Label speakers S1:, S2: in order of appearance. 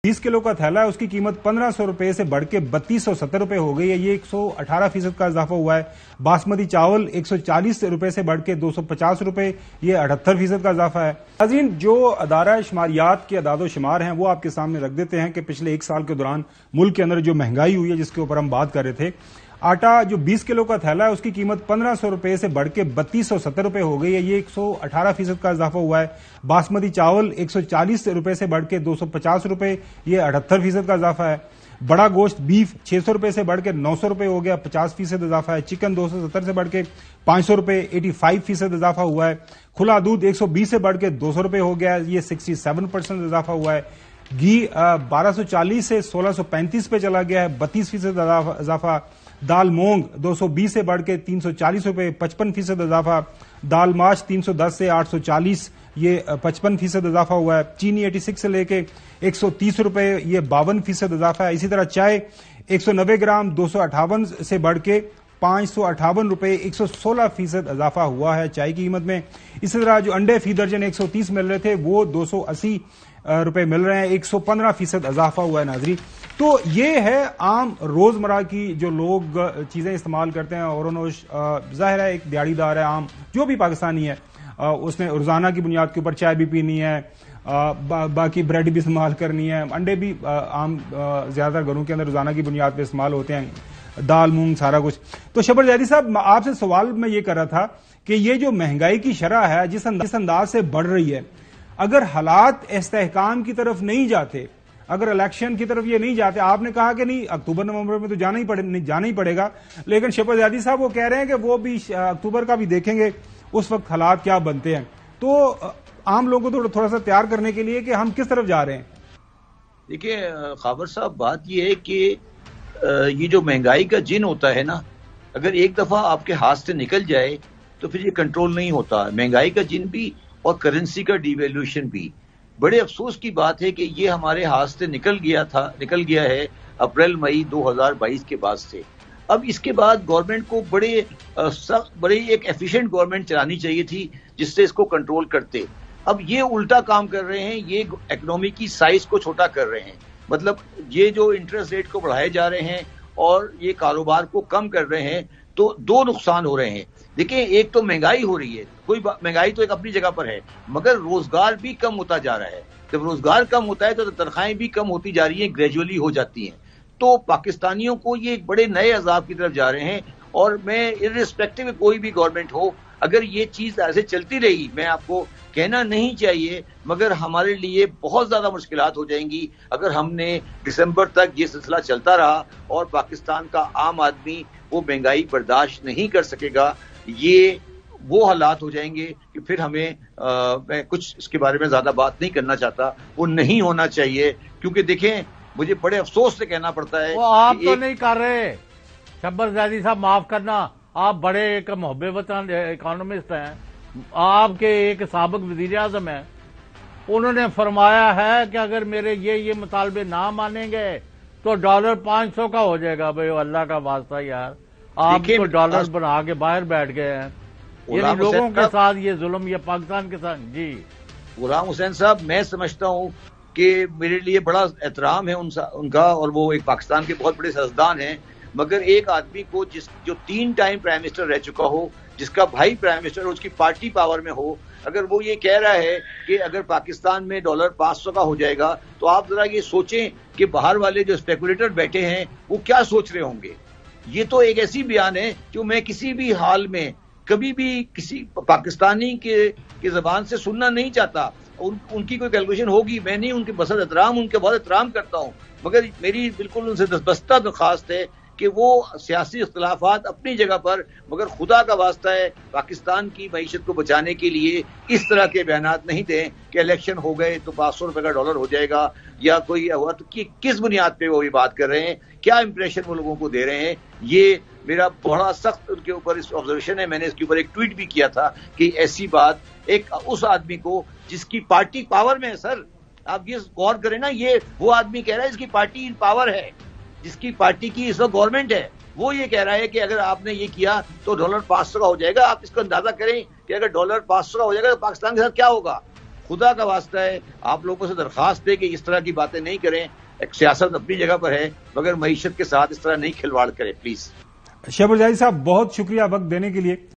S1: 20 kilo का थैला है, उसकी कीमत 1500 रुपए से बढ़ के 3270 रुपए हो गई है। ये 118% का इजाफा हुआ है। बासमती चावल 140 रुपए से बढ़ के 250 रुपए, ये 78% का इजाफा है। नाज़रीन, जो अदारा शुमारियात के अदादो शुमार हैं वो आपके सामने रख देते हैं कि पिछले एक साल के दौरान मुल्क के अंदर जो महंगाई हुई है, जिसके ऊपर हम बात कर रहे थे। आटा जो 20 किलो का थैला है, उसकी कीमत 1500 रुपए से बढ़ के 3270 रुपए हो गई है। ये 118% का इजाफा हुआ है। बासमती चावल 140 रुपए से बढ़ के 250 रुपए, ये 78% का इजाफा है। बड़ा गोश्त बीफ 600 रुपए से बढ़ के 900 रुपए हो गया, 50% इजाफा है। चिकन 270 से बढ़ के 500 रुपए, 85% इजाफा हुआ है। खुला दूध 120 से बढ़ के 200 रुपए हो गया, ये 67% इजाफा हुआ है। घी 1240 से 1635 पे चला गया है, 32% इजाफा। दाल मूंग 220 से बढ़ के 340 रुपए, 55% इजाफा। दाल माश 310 से 840, ये 55% इजाफा हुआ है। चीनी 86 से लेके 130 रुपए, ये 52% इजाफा है। इसी तरह चाय 190 ग्राम 258 से बढ़ के 558 रुपए, 116% इजाफा हुआ है चाय की कीमत में। इसी तरह जो अंडे फी दर्जन 130 मिल रहे थे वो 280 रुपए मिल रहे हैं, 115% इजाफा हुआ है। नाजरी, तो ये है आम रोजमर्रा की जो लोग चीजें इस्तेमाल करते हैं। और जाहिर है एक दिहाड़ीदार है, आम जो भी पाकिस्तानी है, उसने रोजाना की बुनियाद के ऊपर चाय भी पीनी है, बाकी ब्रेड भी इस्तेमाल करनी है, अंडे भी आम ज्यादातर घरों के अंदर रोजाना की बुनियाद पे इस्तेमाल होते हैं, दाल मूंग सारा कुछ। तो शबर जैदी साहब, आपसे सवाल मैं ये कर रहा था कि ये जो महंगाई की शरह है जिस अंदाज से बढ़ रही है, अगर हालात इस्तेहकाम की तरफ नहीं जाते, अगर इलेक्शन की तरफ ये नहीं जाते, आपने कहा कि नहीं अक्टूबर नवंबर में तो जाना ही पड़ेगा, लेकिन शबर जैदी साहब वो कह रहे हैं कि वो भी अक्टूबर का भी देखेंगे उस वक्त हालात क्या बनते हैं। तो आम लोगों को थोड़ा सा तैयार करने के लिए कि हम किस तरफ जा रहे हैं।
S2: देखिए खाबर साहब, बात ये है कि ये जो महंगाई का जिन होता है ना, अगर एक दफा आपके हाथ से निकल जाए तो फिर ये कंट्रोल नहीं होता। महंगाई का जिन भी और करेंसी का डिवैल्यूएशन भी। बड़े अफसोस की बात है कि ये हमारे हाथ से निकल गया है अप्रैल मई 2022 के बाद से। अब इसके बाद गवर्नमेंट को बड़े एक एफिशिएंट गवर्नमेंट चलानी चाहिए थी जिससे इसको कंट्रोल करते। अब ये उल्टा काम कर रहे हैं, ये इकोनॉमी की साइज को छोटा कर रहे हैं। मतलब ये जो इंटरेस्ट रेट को बढ़ाए जा रहे हैं और ये कारोबार को कम कर रहे हैं, तो दो नुकसान हो रहे हैं। देखिए, एक तो महंगाई हो रही है, महंगाई तो एक अपनी जगह पर है, मगर रोजगार भी कम होता जा रहा है। जब रोजगार कम होता है तो तनख्वाहें भी कम होती जा रही हैं, ग्रेजुअली हो जाती हैं। तो पाकिस्तानियों को ये एक बड़े नए अजाब की तरफ जा रहे हैं। और मैं इर्रिस्पेक्टिव कोई भी गवर्नमेंट हो, अगर ये चीज ऐसे चलती रही, मैं आपको कहना नहीं चाहिए, मगर हमारे लिए बहुत ज्यादा मुश्किलात हो जाएंगी अगर हमने दिसंबर तक ये सिलसिला चलता रहा और पाकिस्तान का आम आदमी वो महंगाई बर्दाश्त नहीं कर सकेगा। ये वो हालात हो जाएंगे कि फिर मैं कुछ इसके बारे में ज्यादा बात नहीं करना चाहता, वो नहीं होना चाहिए। क्योंकि देखें, मुझे बड़े अफसोस से कहना पड़ता है,
S3: वो आप तो नहीं कर रहे शब्बर ज़ैदी साहब, माफ करना, आप बड़े एक मुहब्बे वतन इकोनॉमिस्ट हैं, आपके एक साबिक वजीर आजम है, उन्होंने फरमाया है कि अगर मेरे ये मुतालबे ना मानेंगे तो डॉलर 500 का हो जाएगा। भाई अल्लाह का वास्ता यार, आप तो डॉलर बना के बाहर बैठ गए हैं। ये लोगों के साथ ये जुल्म, ये पाकिस्तान के साथ। जी
S2: गुलाम हुसैन साहब, मैं समझता हूँ कि मेरे लिए बड़ा एहतराम है उनका, और वो एक पाकिस्तान के बहुत बड़े सियासतदान हैं। मगर एक आदमी को जो 3 टाइम प्राइम मिनिस्टर रह चुका हो, जिसका भाई प्राइम मिनिस्टर हो, उसकी पार्टी पावर में हो, अगर वो ये कह रहा है कि अगर पाकिस्तान में डॉलर 500 का हो जाएगा, तो आप जरा ये सोचें कि बाहर वाले जो स्पेकुलेटर बैठे हैं वो क्या सोच रहे होंगे। ये तो एक ऐसी बयान है जो मैं किसी भी हाल में कभी भी किसी पाकिस्तानी के जबान से सुनना नहीं चाहता। उनकी कोई कैलकुलेशन होगी, मैं नहीं, उनके बसत एहतराम, उनके बहुत एहतराम करता हूँ, मगर मेरी बिल्कुल उनसे दस्ता दरख्वास्त है कि वो सियासी इख्तलाफात अपनी जगह पर, मगर खुदा का वास्ता है पाकिस्तान की मईशत को बचाने के लिए इस तरह के बयानात नहीं दें कि इलेक्शन हो गए तो 500 रुपए का डॉलर हो जाएगा या कोई हुआ। तो किस बुनियाद पे वो ये बात कर रहे हैं, क्या इंप्रेशन वो लोगों को दे रहे हैं। ये मेरा बड़ा सख्त उनके ऊपर इस ऑब्जर्वेशन है। मैंने इसके ऊपर एक ट्वीट भी किया था कि ऐसी बात एक उस आदमी को जिसकी पार्टी पावर में है। सर, आप ये गौर करें ना, ये वो आदमी कह रहा है जिसकी पार्टी इन पावर है, जिसकी पार्टी की इस वक्त गवर्नमेंट है, वो ये कह रहा है कि अगर आपने ये किया तो डॉलर 500 का हो जाएगा। आप इसको अंदाजा करें कि अगर डॉलर 500 का हो जाएगा तो पाकिस्तान के साथ क्या होगा। خدا کا واسطہ ہے آپ لوگوں سے درخواست ہے کہ اس طرح کی باتیں نہیں کریں. ایک سیاست اپنی جگہ پر ہے مگر معیشت کے ساتھ اس طرح نہیں کھلواڑ کریں پلیز.
S1: شہباز زیادی صاحب بہت شکریہ وقت دینے کے لیے.